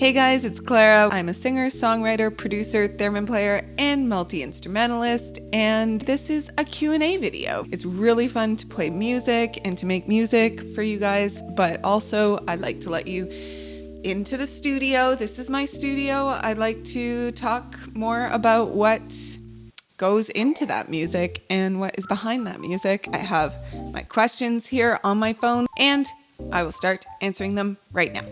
Hey guys, it's Clara. I'm a singer, songwriter, producer, theremin player, and multi-instrumentalist, and this is a Q&A video. It's really fun to play music and to make music for you guys, but also I'd like to let you into the studio. This is my studio. I'd like to talk more about what goes into that music and what is behind that music. I have my questions here on my phone, and I will start answering them right now.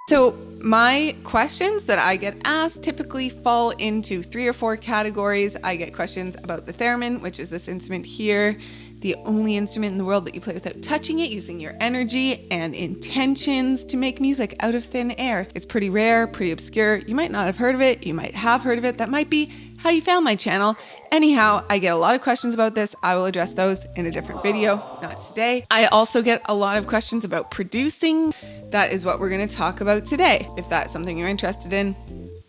So my questions that I get asked typically fall into 3 or 4 categories. I get questions about the theremin, which is this instrument here, the only instrument in the world that you play without touching it, using your energy and intentions to make music out of thin air. It's pretty rare, pretty obscure. You might not have heard of it. You might have heard of it. That might be how you found my channel. Anyhow, I get a lot of questions about this. I will address those in a different video, not today. I also get a lot of questions about producing. That is what we're going to talk about today. If that's something you're interested in,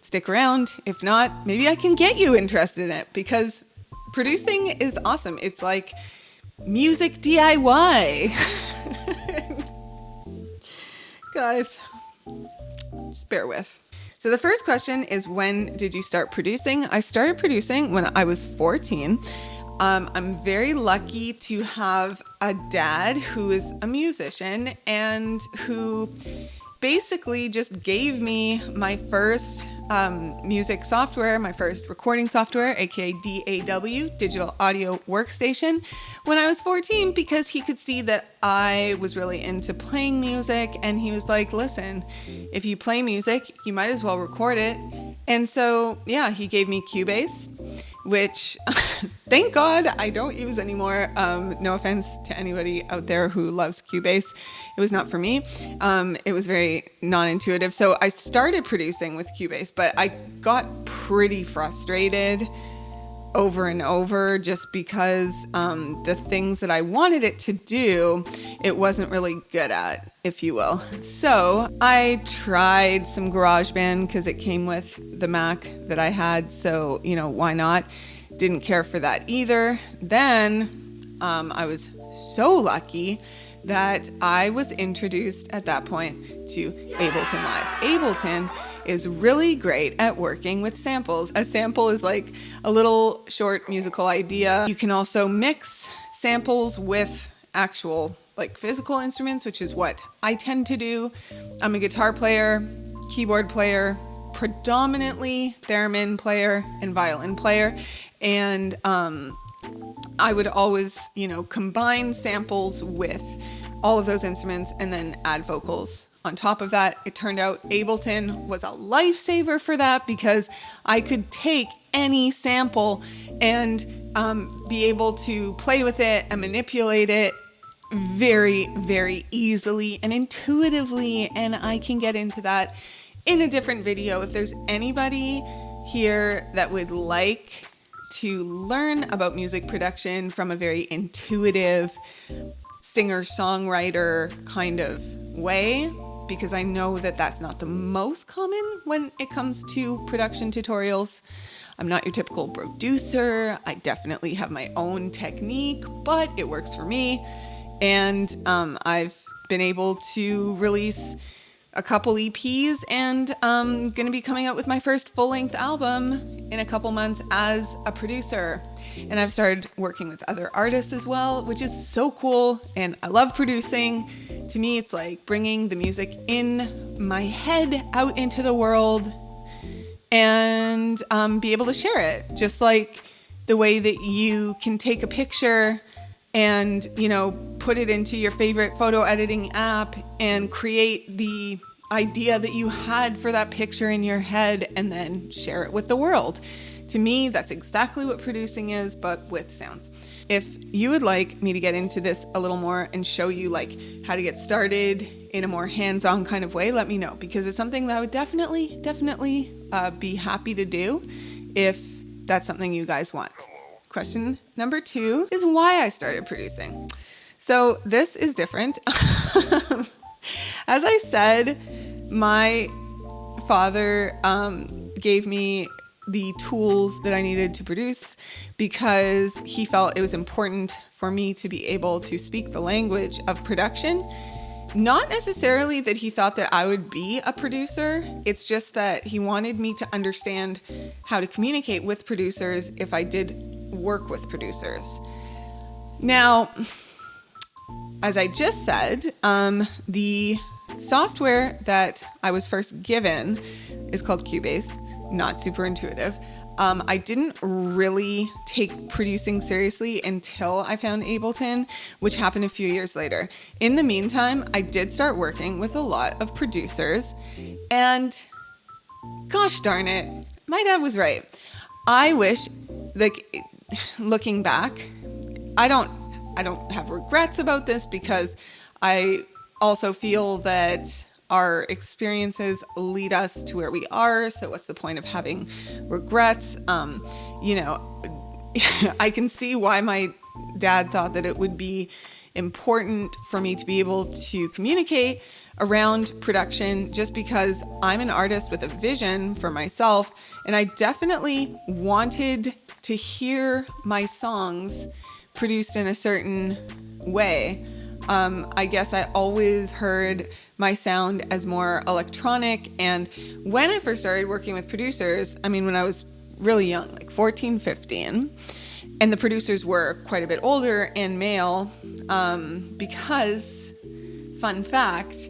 stick around. If not, maybe I can get you interested in it, because producing is awesome. It's like music DIY. Guys, just bear with. So the first question is, when did you start producing? I started producing when I was 14. I'm very lucky to have a dad who is a musician and who basically just gave me my first music software, my first recording software, aka DAW, Digital Audio Workstation, when I was 14, because he could see that I was really into playing music, and he was like, listen, if you play music, you might as well record it. And so, yeah, he gave me Cubase, which thank God I don't use anymore. No offense to anybody out there who loves Cubase. It was not for me. It was very non-intuitive. So I started producing with Cubase, but I got pretty frustrated over and over just because the things that I wanted it to do, it wasn't really good at, if you will. So I tried some GarageBand because it came with the Mac that I had. So, you know, why not? Didn't care for that either. Then I was so lucky that I was introduced at that point to Ableton Live. Ableton is really great at working with samples. A sample is like a little short musical idea. You can also mix samples with actual like physical instruments, which is what I tend to do. I'm a guitar player, keyboard player, predominantly theremin player and violin player. And I would always, combine samples with all of those instruments and then add vocals on top of that. It turned out Ableton was a lifesaver for that, because I could take any sample and be able to play with it and manipulate it very, very easily and intuitively. And I can get into that in a different video. If there's anybody here that would like to learn about music production from a very intuitive singer-songwriter kind of way, because I know that that's not the most common when it comes to production tutorials. I'm not your typical producer. I definitely have my own technique, but it works for me. And I've been able to release a couple EPs, and I'm going to be coming out with my first full-length album in a couple months as a producer. And I've started working with other artists as well, which is so cool. And I love producing. To me, it's like bringing the music in my head out into the world and be able to share it. Just like the way that you can take a picture and, put it into your favorite photo editing app and create the idea that you had for that picture in your head and then share it with the world. To me, that's exactly what producing is, but with sounds. If you would like me to get into this a little more and show you like how to get started in a more hands-on kind of way, let me know, because it's something that I would definitely be happy to do if that's something you guys want. Question number 2 is why I started producing. So this is different. As I said, my father gave me the tools that I needed to produce because he felt it was important for me to be able to speak the language of production. Not necessarily that he thought that I would be a producer. It's just that he wanted me to understand how to communicate with producers if I did work with producers. Now, as I just said, the software that I was first given is called Cubase, not super intuitive. I didn't really take producing seriously until I found Ableton, which happened a few years later. In the meantime, I did start working with a lot of producers, and gosh darn it, my dad was right. I wish, looking back, I don't have regrets about this because I also feel that our experiences lead us to where we are. So what's the point of having regrets? I can see why my dad thought that it would be important for me to be able to communicate around production just because I'm an artist with a vision for myself. And I definitely wanted to hear my songs produced in a certain way. I guess I always heard my sound as more electronic. And when I first started working with producers, when I was really young, like 14, 15, and the producers were quite a bit older and male, because, fun fact,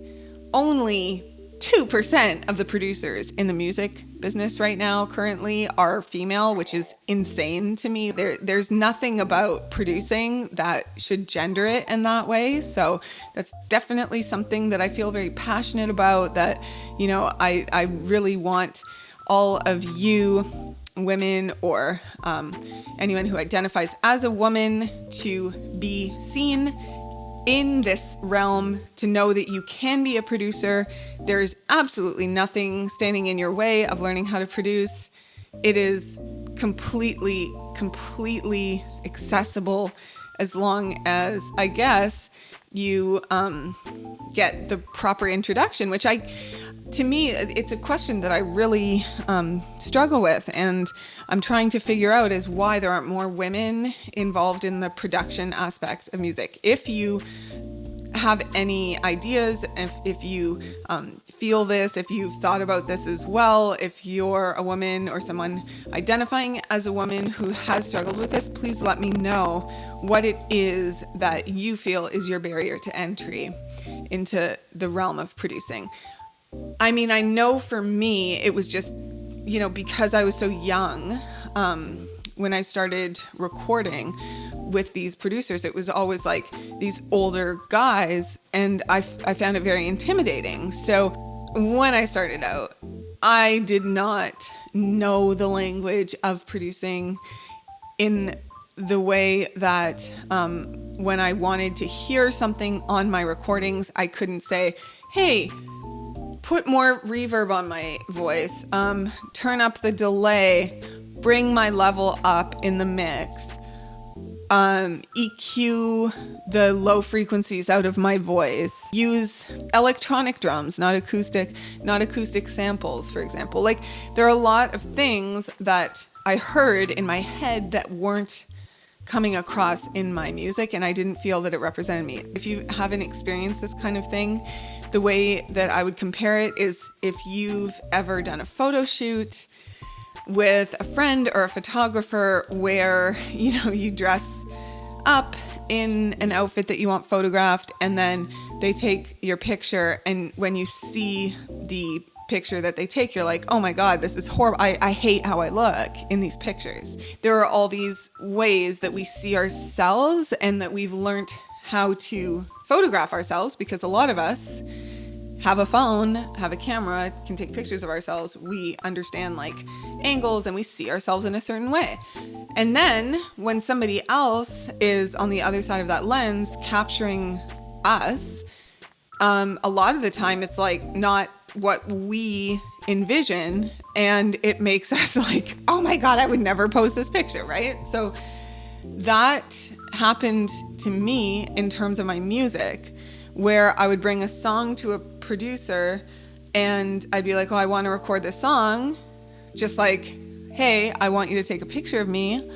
only 2% of the producers in the music business right now currently are female, which is insane to me. There's nothing about producing that should gender it in that way. So that's definitely something that I feel very passionate about, that, I really want all of you women or anyone who identifies as a woman to be seen in this realm, to know that you can be a producer. There's absolutely nothing standing in your way of learning how to produce. It is completely accessible as long as, I guess, you get the proper introduction, which to me, it's a question that I really struggle with, and I'm trying to figure out is why there aren't more women involved in the production aspect of music. If you have any ideas, if you feel this, if you've thought about this as well, if you're a woman or someone identifying as a woman who has struggled with this, please let me know what it is that you feel is your barrier to entry into the realm of producing. I know for me, it was just, because I was so young, when I started recording with these producers, it was always like these older guys, and I found it very intimidating. So when I started out, I did not know the language of producing in the way that when I wanted to hear something on my recordings, I couldn't say, hey, put more reverb on my voice, turn up the delay, bring my level up in the mix, EQ the low frequencies out of my voice, use electronic drums, not acoustic samples, for example. Like, there are a lot of things that I heard in my head that weren't coming across in my music, and I didn't feel that it represented me. If you haven't experienced this kind of thing, the way that I would compare it is if you've ever done a photo shoot with a friend or a photographer where, you dress up in an outfit that you want photographed, and then they take your picture, and when you see the picture that they take, you're like, oh my God, this is horrible. I hate how I look in these pictures. There are all these ways that we see ourselves and that we've learned how to photograph ourselves, because a lot of us have a phone, have a camera, can take pictures of ourselves. We understand angles, and we see ourselves in a certain way. And then when somebody else is on the other side of that lens capturing us, a lot of the time it's not what we envision, and it makes us oh my God, I would never post this picture, right? So that happened to me in terms of my music, where I would bring a song to a producer and I'd be like, oh, I want to record this song, just hey, I want you to take a picture of me.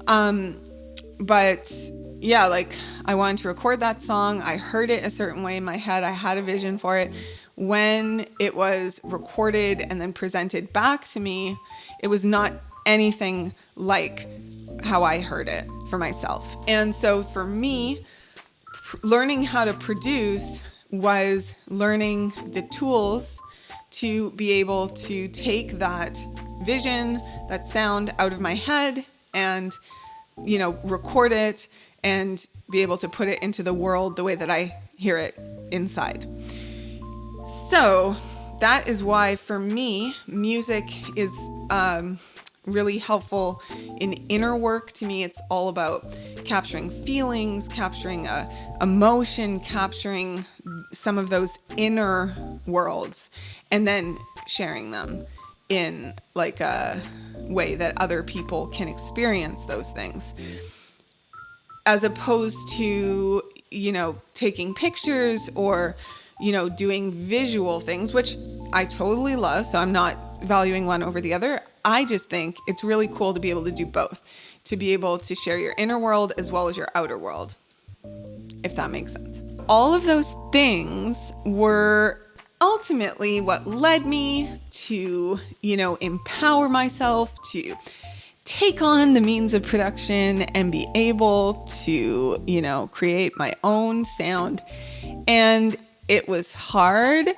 But yeah, like I wanted to record that song. I heard it a certain way in my head. I had a vision for it. When it was recorded and then presented back to me, it was not anything like how I heard it for myself. And so for me, learning how to produce was learning the tools to be able to take that vision, that sound out of my head and, you know, record it and be able to put it into the world the way that I hear it inside. So that is why for me, music is really helpful in inner work. To me, it's all about capturing feelings, capturing emotion, capturing some of those inner worlds, and then sharing them in like a way that other people can experience those things. As opposed to, you know, taking pictures or, you know, doing visual things, which I totally love. So I'm not valuing one over the other. I just think it's really cool to be able to do both, to be able to share your inner world as well as your outer world, if that makes sense. All of those things were ultimately what led me to, you know, empower myself to take on the means of production and be able to, you know, create my own sound. And it was hard.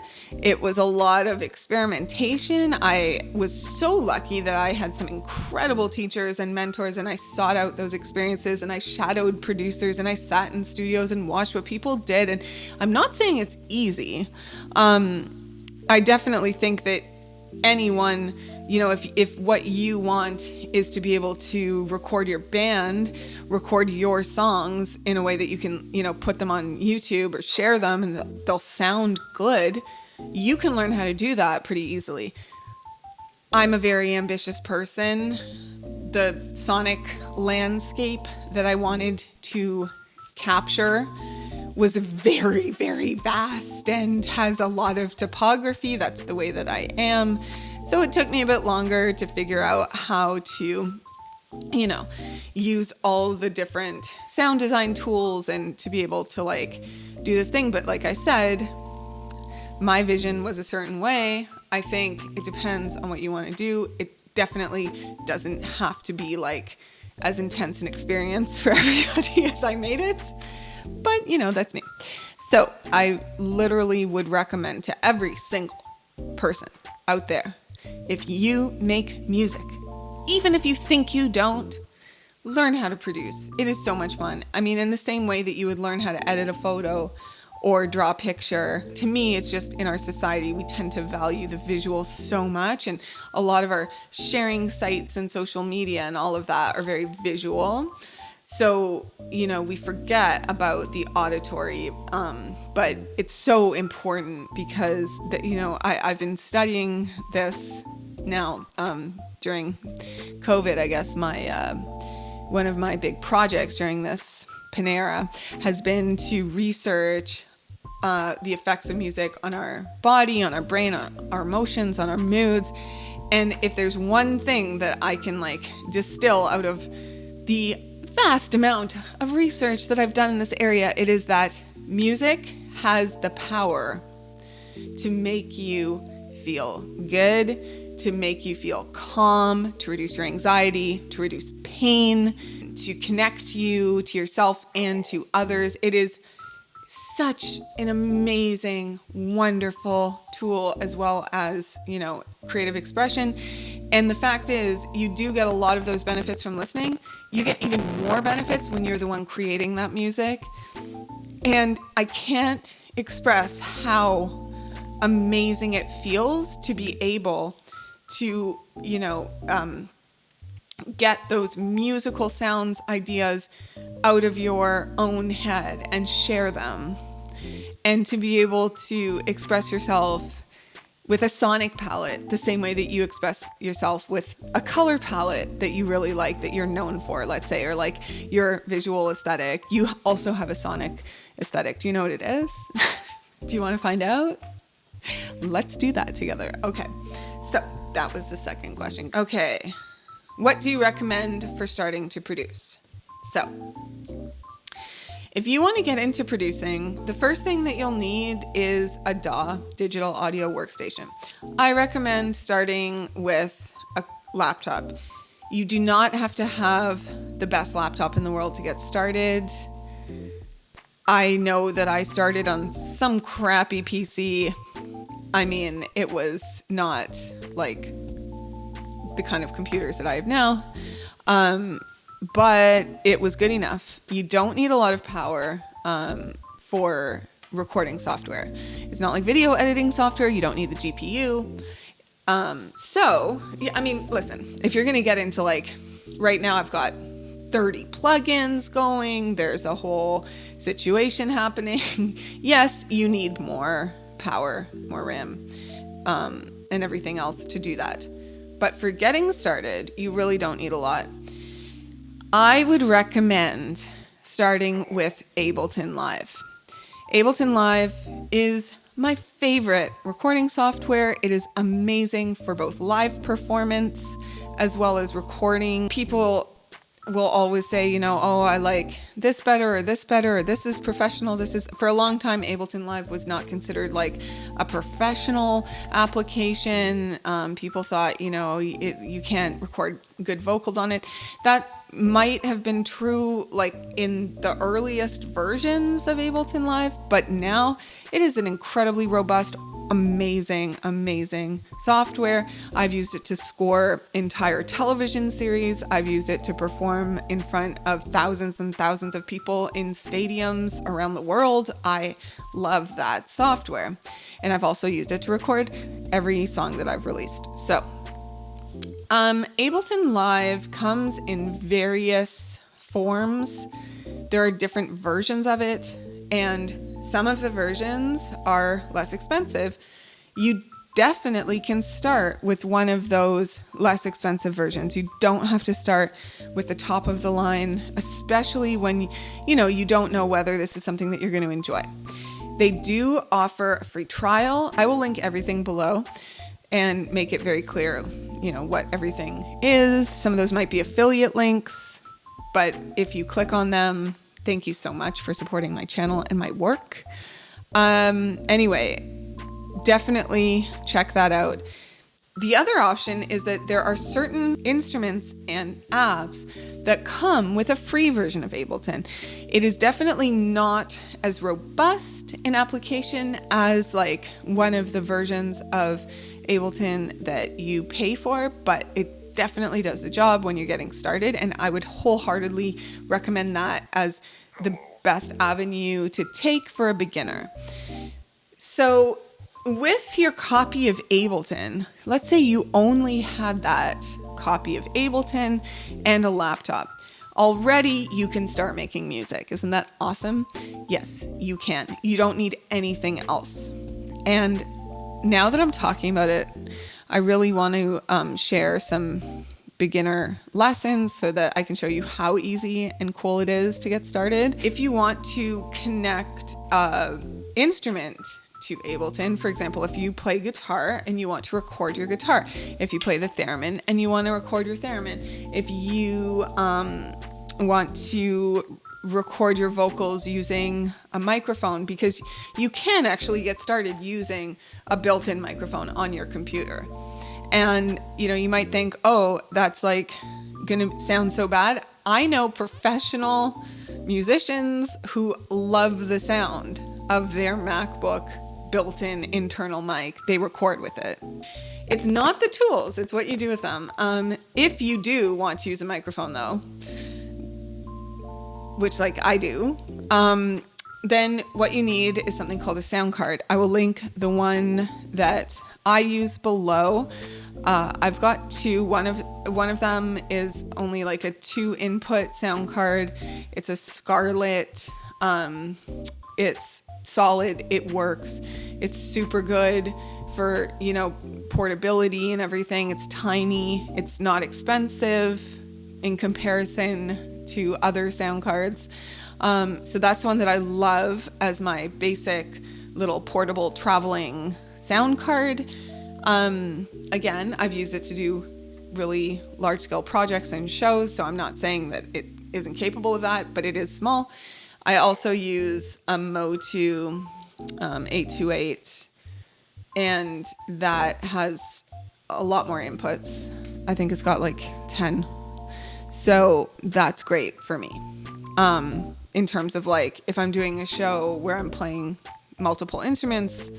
It was a lot of experimentation. I was so lucky that I had some incredible teachers and mentors, and I sought out those experiences, and I shadowed producers, and I sat in studios and watched what people did. And I'm not saying it's easy. I definitely think that anyone, you know, if what you want is to be able to record your band, record your songs in a way that you can, you know, put them on YouTube or share them and they'll sound good, you can learn how to do that pretty easily. I'm a very ambitious person. The sonic landscape that I wanted to capture was very, very vast and has a lot of topography. That's the way that I am. So it took me a bit longer to figure out how to, you know, use all the different sound design tools and to be able to like do this thing. But like I said, my vision was a certain way. I think it depends on what you want to do. It definitely doesn't have to be like as intense an experience for everybody as I made it. But, you know, that's me. So I literally would recommend to every single person out there, if you make music, even if you think you don't, learn how to produce. It is so much fun. I mean, in the same way that you would learn how to edit a photo or draw a picture, to me, it's just in our society, we tend to value the visual so much. And a lot of our sharing sites and social media and all of that are very visual. So, you know, we forget about the auditory, but it's so important because, you know, I've been studying this now during COVID. I guess one of my big projects during this Panera has been to research the effects of music on our body, on our brain, on our emotions, on our moods. And if there's one thing that I can like distill out of the vast amount of research that I've done in this area, it is that music has the power to make you feel good, to make you feel calm, to reduce your anxiety, to reduce pain, to connect you to yourself and to others. It is such an amazing, wonderful tool, as well as, you know, creative expression. And the fact is, you do get a lot of those benefits from listening. You get even more benefits when you're the one creating that music. And I can't express how amazing it feels to be able to, you know, get those musical sounds, ideas out of your own head and share them. And to be able to express yourself with a sonic palette, the same way that you express yourself with a color palette that you really like, that you're known for, let's say, or like your visual aesthetic. You also have a sonic aesthetic. Do you know what it is? Do you want to find out? Let's do that together. Okay. So that was the second question. Okay. What do you recommend for starting to produce? So, if you want to get into producing, the first thing that you'll need is a DAW, digital audio workstation. I recommend starting with a laptop. You do not have to have the best laptop in the world to get started. I know that I started on some crappy PC. I mean, it was not like the kind of computers that I have now. But it was good enough. You don't need a lot of power for recording software. It's not like video editing software. You don't need the GPU. So, yeah, I mean, listen, if you're going to get into like, right now I've got 30 plugins going. There's a whole situation happening. Yes, you need more power, more RAM, and everything else to do that. But for getting started, you really don't need a lot. I would recommend starting with Ableton Live. Ableton Live is my favorite recording software. It is amazing for both live performance as well as recording. People will always say, you know, oh, I like this better, or this is professional. This is, for a long time, Ableton Live was not considered like a professional application. People thought, you know, you can't record good vocals on it. That might have been true like in the earliest versions of Ableton Live, but now it is an incredibly robust, amazing software. I've used it to score entire television series. I've used it to perform in front of thousands and thousands of people in stadiums around the world. I love that software. And I've also used it to record every song that I've released. So, Ableton Live comes in various forms. There are different versions of it, and some of the versions are less expensive. You definitely can start with one of those less expensive versions. You don't have to start with the top of the line, especially when you don't know whether this is something that you're going to enjoy. They do offer a free trial. I will link everything below and make it very clear, what everything is. Some of those might be affiliate links, but if you click on them, thank you so much for supporting my channel and my work. Anyway, definitely check that out. The other option is that there are certain instruments and apps that come with a free version of Ableton. It is definitely not as robust an application as like one of the versions of Ableton that you pay for, but it definitely does the job when you're getting started, and I would wholeheartedly recommend that as the best avenue to take for a beginner. So with your copy of Ableton, let's say you only had that copy of Ableton and a laptop. Already you can start making music. Isn't that awesome? Yes, you can. You don't need anything else. And now that I'm talking about it, I really want to share some beginner lessons so that I can show you how easy and cool it is to get started. If you want to connect an instrument to Ableton, for example, if you play guitar and you want to record your guitar, if you play the theremin and you want to record your theremin, if you want to record your vocals using a microphone, because you can actually get started using a built-in microphone on your computer. And, you might think, oh, that's like going to sound so bad. I know professional musicians who love the sound of their MacBook built-in internal mic. They record with it. It's not the tools, it's what you do with them. If you do want to use a microphone though, which like I do, then what you need is something called a sound card. I will link the one that I use below. I've got two. One of them is only like a 2-input sound card. It's a Scarlett. It's solid. It works. It's super good for, portability and everything. It's tiny. It's not expensive in comparison to other sound cards. So that's one that I love as my basic little portable traveling sound card. Again, I've used it to do really large scale projects and shows, so I'm not saying that it isn't capable of that, but it is small. I also use a Motu 828, and that has a lot more inputs. I think it's got like 10. So that's great for me. In terms of like, if I'm doing a show where I'm playing multiple instruments,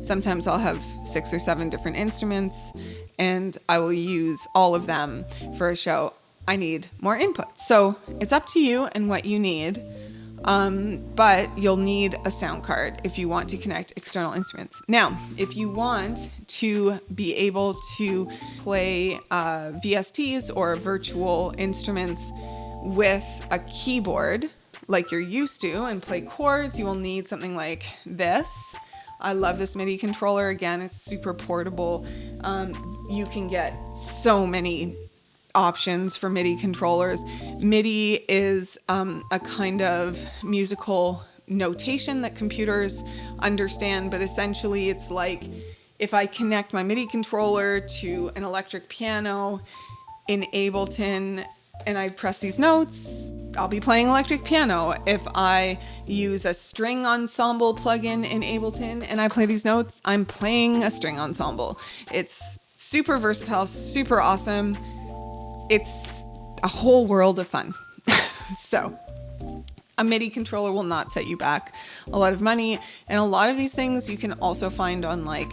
sometimes I'll have 6 or 7 different instruments, and I will use all of them for a show. I need more input. So it's up to you and what you need. But you'll need a sound card if you want to connect external instruments. Now, if you want to be able to play VSTs or virtual instruments with a keyboard like you're used to and play chords, you will need something like this. I love this MIDI controller. Again, it's super portable. You can get so many options for MIDI controllers. MIDI is a kind of musical notation that computers understand, but essentially it's like if I connect my MIDI controller to an electric piano in Ableton and I press these notes, I'll be playing electric piano. If I use a string ensemble plugin in Ableton and I play these notes, I'm playing a string ensemble. It's super versatile, super awesome. It's a whole world of fun. So a MIDI controller will not set you back a lot of money. And a lot of these things you can also find on like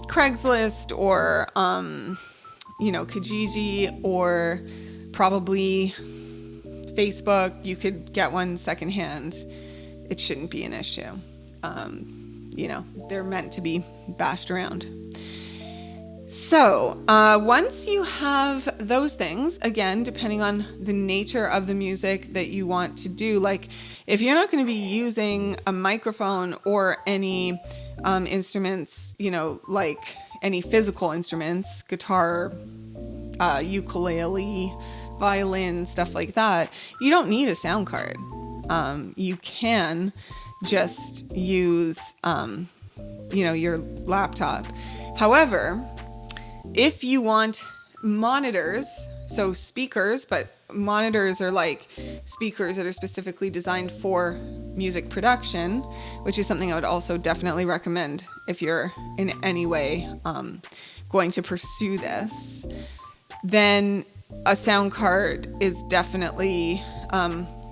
Craigslist or, Kijiji, or probably Facebook. You could get one secondhand. It shouldn't be an issue. They're meant to be bashed around. So once you have those things, again, depending on the nature of the music that you want to do, like if you're not going to be using a microphone or any instruments, like any physical instruments, guitar, ukulele, violin, stuff like that, you don't need a sound card. You can just use, your laptop. However, if you want monitors, so speakers, but monitors are like speakers that are specifically designed for music production, which is something I would also definitely recommend if you're in any way going to pursue this, then a sound card is definitely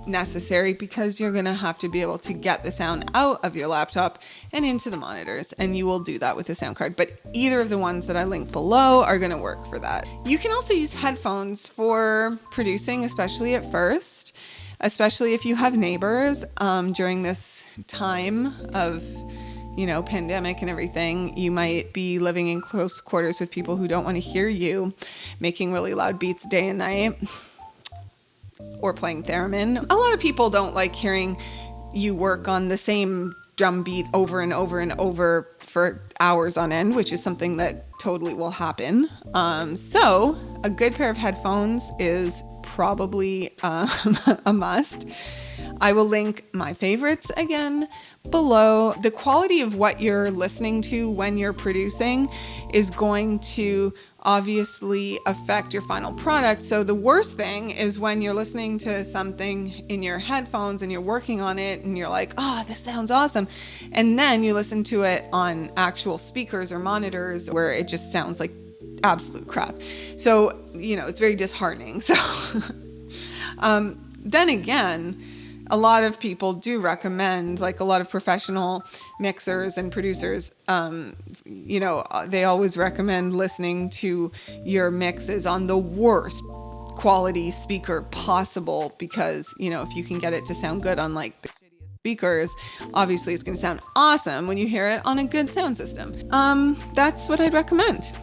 necessary, because you're going to have to be able to get the sound out of your laptop and into the monitors, and you will do that with a sound card. But either of the ones that I link below are going to work for that. You can also use headphones for producing, especially at first, especially if you have neighbors during this time of pandemic and everything. You might be living in close quarters with people who don't want to hear you making really loud beats day and night, or playing theremin. A lot of people don't like hearing you work on the same drum beat over and over and over for hours on end, which is something that totally will happen. So a good pair of headphones is probably a must. I will link my favorites again below. The quality of what you're listening to when you're producing is going to obviously affect your final product. So the worst thing is when you're listening to something in your headphones and you're working on it and you're like, oh, this sounds awesome. And then you listen to it on actual speakers or monitors where it just sounds like absolute crap. So, it's very disheartening. So then again, a lot of people do recommend, like a lot of professional mixers and producers, they always recommend listening to your mixes on the worst quality speaker possible, because, if you can get it to sound good on like the shittiest speakers, obviously it's going to sound awesome when you hear it on a good sound system. That's what I'd recommend.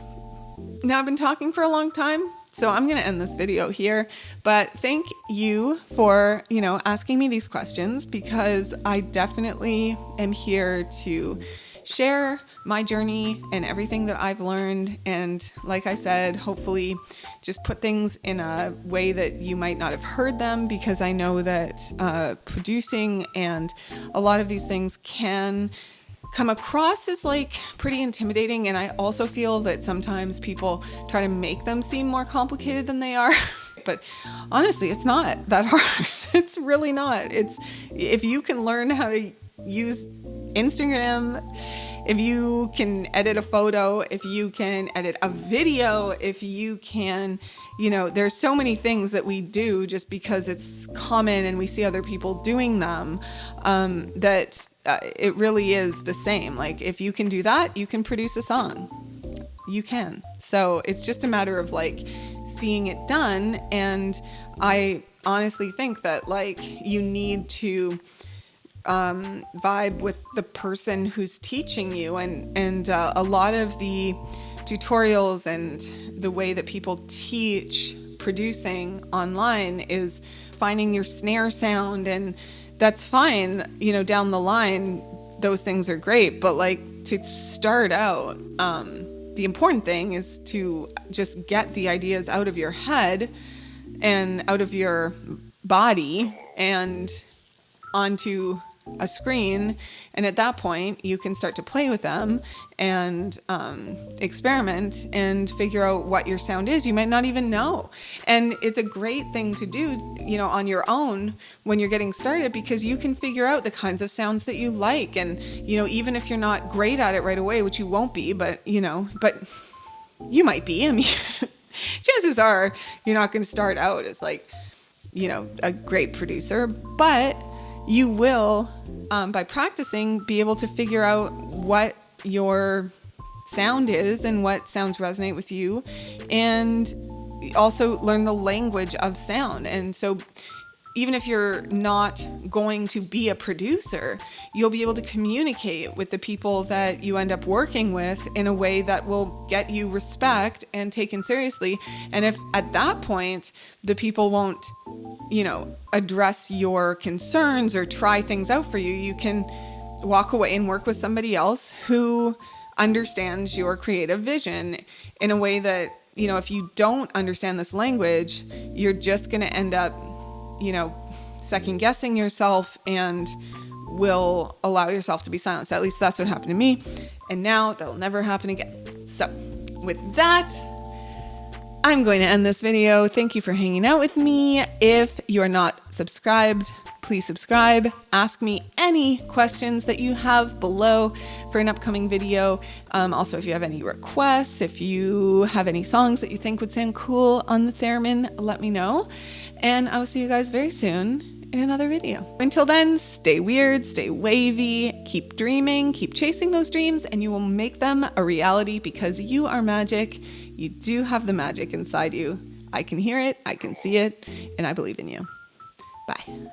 Now, I've been talking for a long time, so I'm going to end this video here, but thank you for, asking me these questions, because I definitely am here to share my journey and everything that I've learned. And like I said, hopefully just put things in a way that you might not have heard them, because I know that producing and a lot of these things can come across as like pretty intimidating. And I also feel that sometimes people try to make them seem more complicated than they are. But honestly, it's not that hard. It's really not. If you can learn how to use Instagram, if you can edit a photo, if you can edit a video, if you can, there's so many things that we do just because it's common and we see other people doing them, that it really is the same. Like if you can do that, you can produce a song. You can. So it's just a matter of like seeing it done. And I honestly think that like you need to vibe with the person who's teaching you, and a lot of the tutorials and the way that people teach producing online is finding your snare sound, and that's fine, down the line those things are great, but like to start out, the important thing is to just get the ideas out of your head and out of your body and onto a screen, and at that point you can start to play with them and experiment and figure out what your sound is. You might not even know, and it's a great thing to do on your own when you're getting started, because you can figure out the kinds of sounds that you like. And even if you're not great at it right away, which you won't be, but you might be. I mean, chances are you're not going to start out as like a great producer, but you will, by practicing, be able to figure out what your sound is and what sounds resonate with you, and also learn the language of sound. And so even if you're not going to be a producer, you'll be able to communicate with the people that you end up working with in a way that will get you respect and taken seriously. And if at that point the people won't, address your concerns or try things out for you, you can walk away and work with somebody else who understands your creative vision in a way that, if you don't understand this language, you're just going to end up second guessing yourself and will allow yourself to be silenced. At least that's what happened to me. And now that'll never happen again. So with that, I'm going to end this video. Thank you for hanging out with me. If you're not subscribed, please subscribe. Ask me any questions that you have below for an upcoming video. Also, if you have any requests, if you have any songs that you think would sound cool on the theremin, let me know. And I will see you guys very soon in another video. Until then, stay weird, stay wavy, keep dreaming, keep chasing those dreams, and you will make them a reality, because you are magic. You do have the magic inside you. I can hear it, I can see it, and I believe in you. Bye.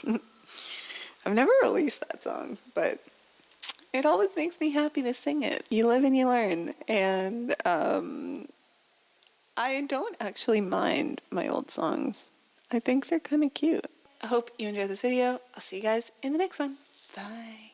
I've never released that song, but it always makes me happy to sing it. You live and you learn. And I don't actually mind my old songs. I think they're kind of cute. I hope you enjoyed this video. I'll see you guys in the next one. Bye.